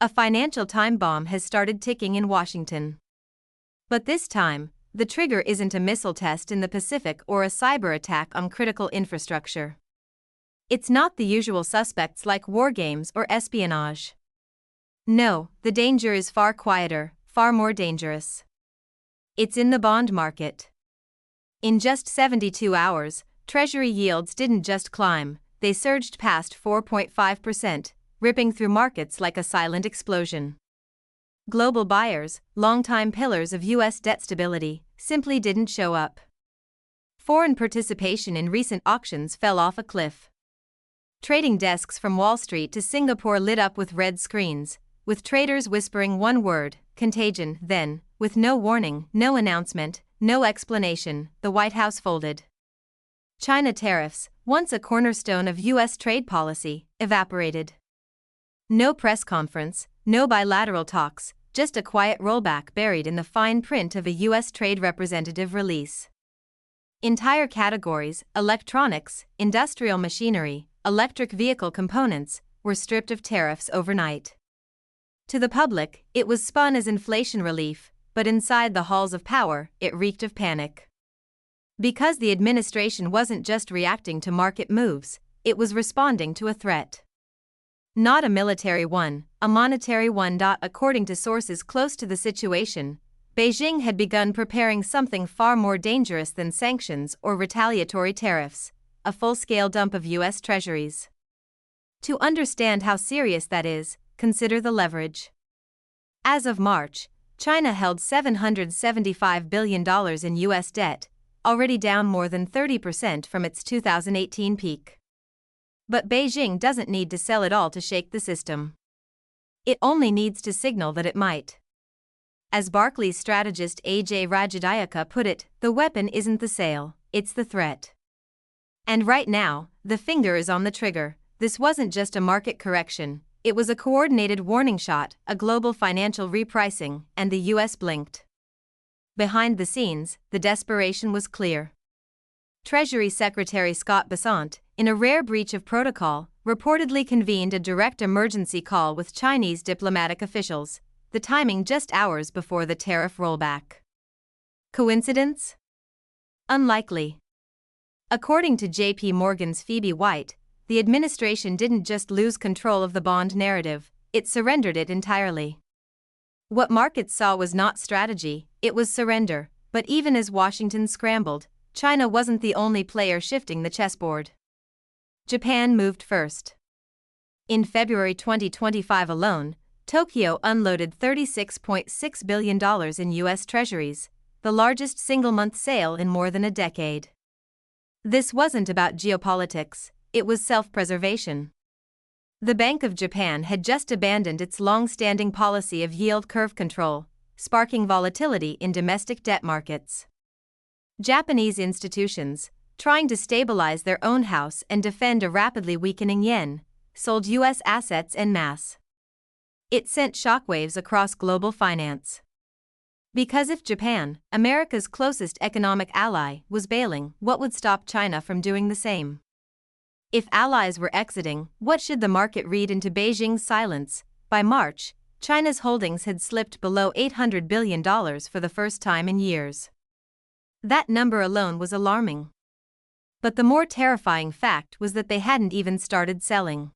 A financial time bomb has started ticking in Washington. But this time, the trigger isn't a missile test in the Pacific or a cyber attack on critical infrastructure. It's not the usual suspects like war games or espionage. No, the danger is far quieter, far more dangerous. It's in the bond market. In just 72 hours, Treasury yields didn't just climb, they surged past 4.5%, ripping through markets like a silent explosion. Global buyers, longtime pillars of U.S. debt stability, simply didn't show up. Foreign participation in recent auctions fell off a cliff. Trading desks from Wall Street to Singapore lit up with red screens, with traders whispering one word, contagion. Then, with no warning, no announcement, no explanation, the White House folded. China tariffs, once a cornerstone of U.S. trade policy, evaporated. No press conference, no bilateral talks, just a quiet rollback buried in the fine print of a U.S. Trade Representative release. Entire categories, electronics, industrial machinery, electric vehicle components, were stripped of tariffs overnight. To the public, it was spun as inflation relief, but inside the halls of power, it reeked of panic. Because the administration wasn't just reacting to market moves, it was responding to a threat. Not a military one, a monetary one. According to sources close to the situation, Beijing had begun preparing something far more dangerous than sanctions or retaliatory tariffs, a full-scale dump of U.S. treasuries. To understand how serious that is, consider the leverage. As of March, China held $775 billion in U.S. debt, already down more than 30% from its 2018 peak. But Beijing doesn't need to sell it all to shake the system. It only needs to signal that it might. As Barclays strategist Ajay Rajadayaka put it, the weapon isn't the sale, it's the threat. And right now, the finger is on the trigger. This wasn't just a market correction, it was a coordinated warning shot, a global financial repricing, and the US blinked. Behind the scenes, the desperation was clear. Treasury Secretary Scott Bessent, in a rare breach of protocol, reportedly convened a direct emergency call with Chinese diplomatic officials, the timing just hours before the tariff rollback. Coincidence? Unlikely. According to J.P. Morgan's Phoebe White, the administration didn't just lose control of the bond narrative, it surrendered it entirely. What markets saw was not strategy, it was surrender, but even as Washington scrambled, China wasn't the only player shifting the chessboard. Japan moved first. In February 2025 alone, Tokyo unloaded $36.6 billion in U.S. treasuries, the largest single-month sale in more than a decade. This wasn't about geopolitics, it was self-preservation. The Bank of Japan had just abandoned its long-standing policy of yield curve control, sparking volatility in domestic debt markets. Japanese institutions, trying to stabilize their own house and defend a rapidly weakening yen, sold U.S. assets en masse. It sent shockwaves across global finance. Because if Japan, America's closest economic ally, was bailing, what would stop China from doing the same? If allies were exiting, what should the market read into Beijing's silence? By March, China's holdings had slipped below $800 billion for the first time in years. That number alone was alarming. But the more terrifying fact was that they hadn't even started selling.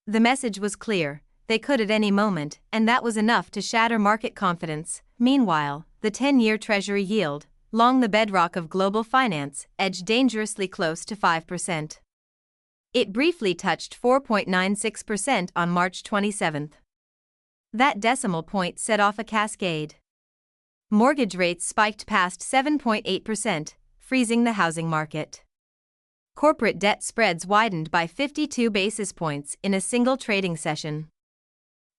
The message was clear, they could at any moment, and that was enough to shatter market confidence. Meanwhile, the 10-year Treasury yield, long the bedrock of global finance, edged dangerously close to 5%. It briefly touched 4.96% on March 27. That decimal point set off a cascade. Mortgage rates spiked past 7.8%, freezing the housing market. Corporate debt spreads widened by 52 basis points in a single trading session.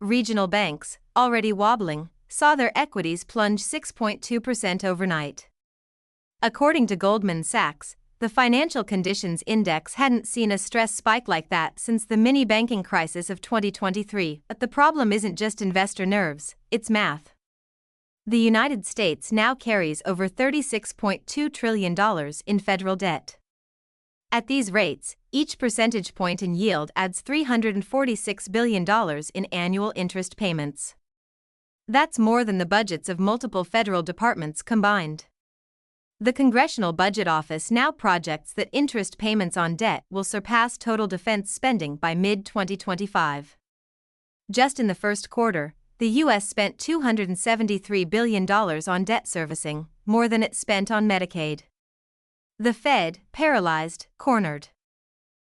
Regional banks, already wobbling, saw their equities plunge 6.2% overnight. According to Goldman Sachs, the Financial Conditions Index hadn't seen a stress spike like that since the mini-banking crisis of 2023. But the problem isn't just investor nerves, it's math. The United States now carries over $36.2 trillion in federal debt. At these rates, each percentage point in yield adds $346 billion in annual interest payments. That's more than the budgets of multiple federal departments combined. The Congressional Budget Office now projects that interest payments on debt will surpass total defense spending by mid-2025. Just in the first quarter, the U.S. spent $273 billion on debt servicing, more than it spent on Medicaid. The Fed, paralyzed, cornered.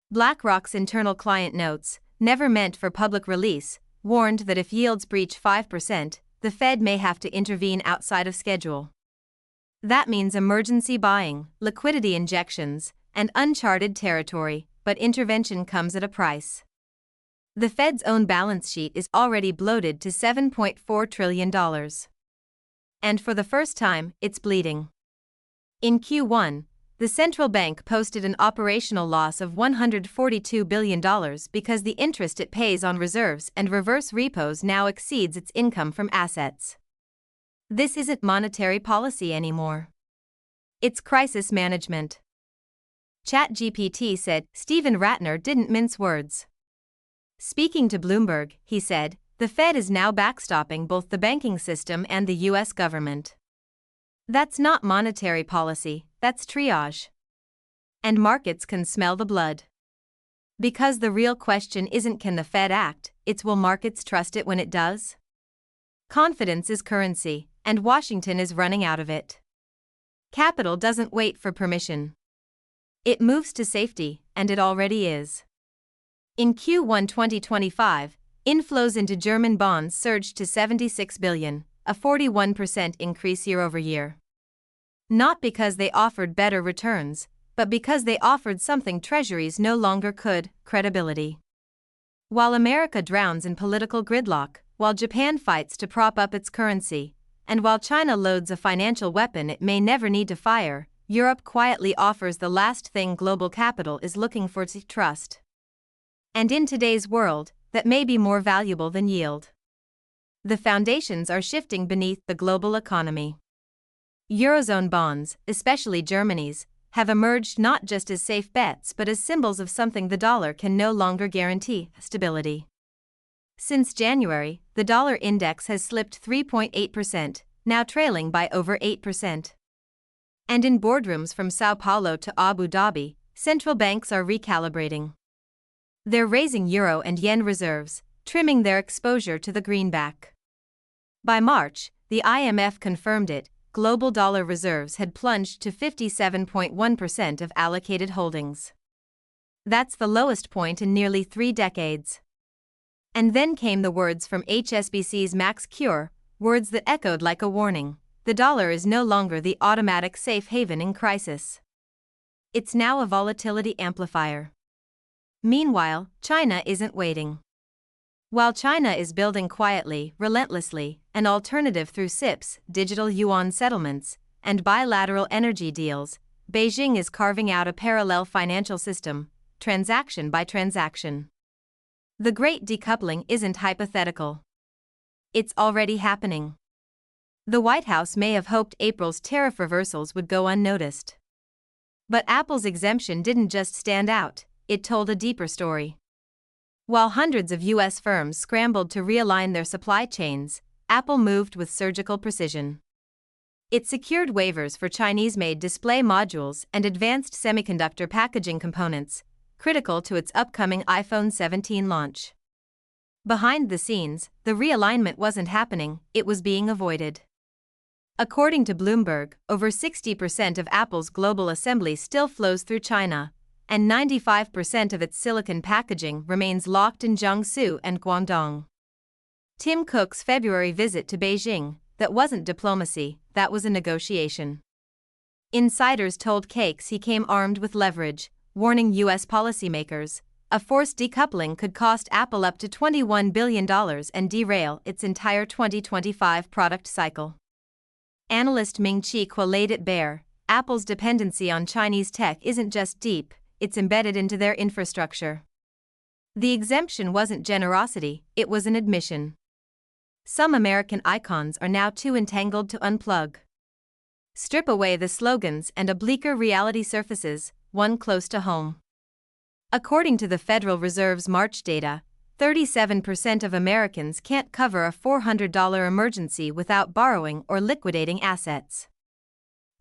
BlackRock's internal client notes, never meant for public release, warned that if yields breach 5%, the Fed may have to intervene outside of schedule. That means emergency buying, liquidity injections, and uncharted territory, but intervention comes at a price. The Fed's own balance sheet is already bloated to $7.4 trillion. And for the first time, it's bleeding. In Q1, the central bank posted an operational loss of $142 billion because the interest it pays on reserves and reverse repos now exceeds its income from assets. This isn't monetary policy anymore. It's crisis management. ChatGPT said Steven Rattner didn't mince words. Speaking to Bloomberg, he said, the Fed is now backstopping both the banking system and the U.S. government. That's not monetary policy, that's triage. And markets can smell the blood. Because the real question isn't can the Fed act, it's will markets trust it when it does? Confidence is currency, and Washington is running out of it. Capital doesn't wait for permission. It moves to safety, and it already is. In Q1 2025, inflows into German bonds surged to $76 billion, a 41% increase year-over-year. Not because they offered better returns, but because they offered something treasuries no longer could: credibility. While America drowns in political gridlock, while Japan fights to prop up its currency, and while China loads a financial weapon it may never need to fire, Europe quietly offers the last thing global capital is looking for: trust. And in today's world, that may be more valuable than yield. The foundations are shifting beneath the global economy. Eurozone bonds, especially Germany's, have emerged not just as safe bets but as symbols of something the dollar can no longer guarantee: stability. Since January, the dollar index has slipped 3.8%, now trailing by over 8%. And in boardrooms from Sao Paulo to Abu Dhabi, central banks are recalibrating. They're raising euro and yen reserves, trimming their exposure to the greenback. By March, the IMF confirmed it, global dollar reserves had plunged to 57.1% of allocated holdings. That's the lowest point in nearly 3 decades. And then came the words from HSBC's Max Cure, words that echoed like a warning: the dollar is no longer the automatic safe haven in crisis. It's now a volatility amplifier. Meanwhile, China isn't waiting. While China is building quietly, relentlessly, an alternative through SIPs, digital yuan settlements, and bilateral energy deals, Beijing is carving out a parallel financial system, transaction by transaction. The great decoupling isn't hypothetical. It's already happening. The White House may have hoped April's tariff reversals would go unnoticed. But Apple's exemption didn't just stand out, it told a deeper story. While hundreds of U.S. firms scrambled to realign their supply chains, Apple moved with surgical precision. It secured waivers for Chinese-made display modules and advanced semiconductor packaging components, critical to its upcoming iPhone 17 launch. Behind the scenes, the realignment wasn't happening, it was being avoided. According to Bloomberg, over 60% of Apple's global assembly still flows through China, and 95% of its silicon packaging remains locked in Jiangsu and Guangdong. Tim Cook's February visit to Beijing, that wasn't diplomacy, that was a negotiation. Insiders told Cakes he came armed with leverage, warning U.S. policymakers, a forced decoupling could cost Apple up to $21 billion and derail its entire 2025 product cycle. Analyst Ming-Chi Kuo laid it bare: Apple's dependency on Chinese tech isn't just deep, it's embedded into their infrastructure. The exemption wasn't generosity, it was an admission. Some American icons are now too entangled to unplug. Strip away the slogans and a bleaker reality surfaces: one close to home. According to the Federal Reserve's March data, 37% of Americans can't cover a $400 emergency without borrowing or liquidating assets.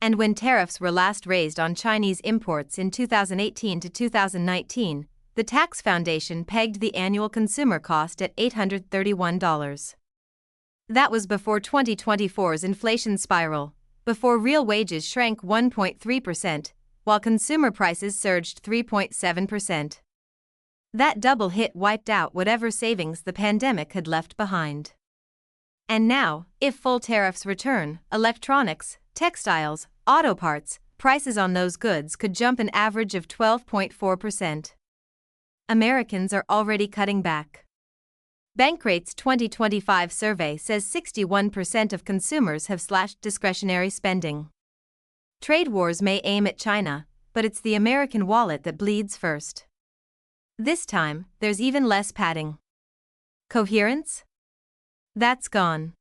And when tariffs were last raised on Chinese imports in 2018 to 2019, the Tax Foundation pegged the annual consumer cost at $831. That was before 2024's inflation spiral, before real wages shrank 1.3%, while consumer prices surged 3.7%. That double hit wiped out whatever savings the pandemic had left behind. And now, if full tariffs return, electronics, textiles, auto parts, prices on those goods could jump an average of 12.4%. Americans are already cutting back. Bankrate's 2025 survey says 61% of consumers have slashed discretionary spending. Trade wars may aim at China, but it's the American wallet that bleeds first. This time, there's even less padding. Coherence? That's gone.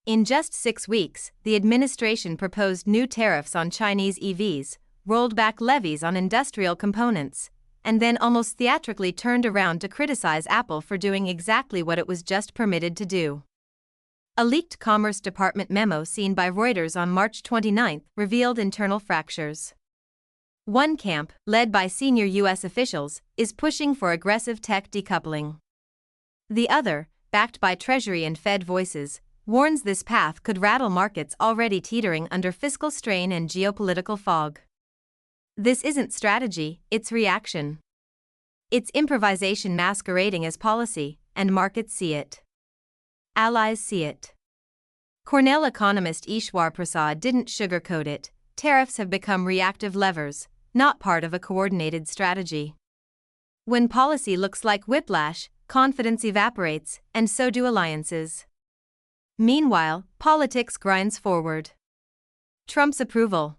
In just 6 weeks, the administration proposed new tariffs on Chinese EVs, rolled back levies on industrial components, and then almost theatrically turned around to criticize Apple for doing exactly what it was just permitted to do. A leaked Commerce Department memo seen by Reuters on March 29 revealed internal fractures. One camp, led by senior U.S. officials, is pushing for aggressive tech decoupling. The other, backed by Treasury and Fed voices, warns this path could rattle markets already teetering under fiscal strain and geopolitical fog. This isn't strategy, it's reaction. It's improvisation masquerading as policy, and markets see it. Allies see it. Cornell economist Ishwar Prasad didn't sugarcoat it. Tariffs have become reactive levers, not part of a coordinated strategy. When policy looks like whiplash, confidence evaporates, and so do alliances. Meanwhile, politics grinds forward. Trump's approval.